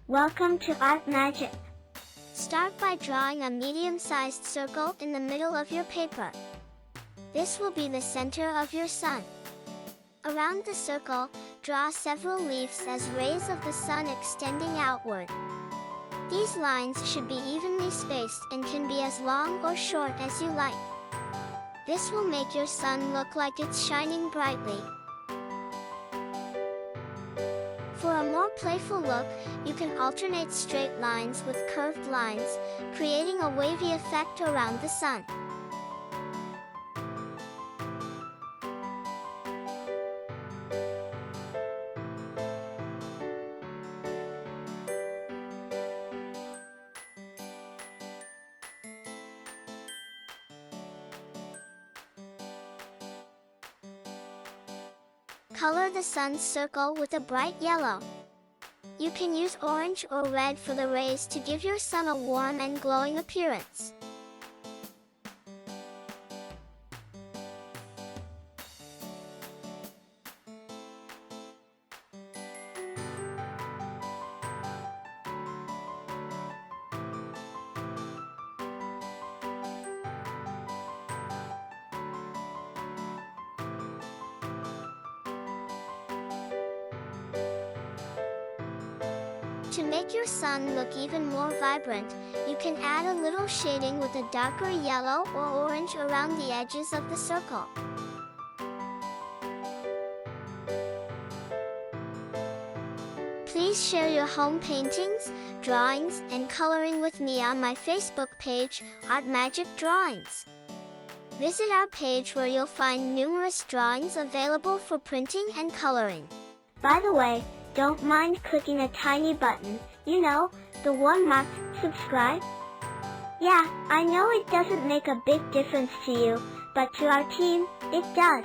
Welcome to ArtMagic. Start by drawing a medium-sized circle in the middle of your paper. This will be the center of your sun. Around the circle, draw several leaves as rays of the sun extending outward. These lines should be evenly spaced and can be as long or short as you like. This will make your sun look like it's shining brightly. For a more playful look, you can alternate straight lines with curved lines, creating a wavy effect around the sun. Color the sun's circle with a bright yellow. You can use orange or red for the rays to give your sun a warm and glowing appearance. To make your sun look even more vibrant, you can add a little shading with a darker yellow or orange around the edges of the circle. Please share your home paintings, drawings, and coloring with me on my Facebook page, ArtMagic Drawings. Visit our page where you'll find numerous drawings available for printing and coloring. By the way, don't mind clicking a tiny button, you know, the one marked subscribe. Yeah, I know it doesn't make a big difference to you, but to our team, it does.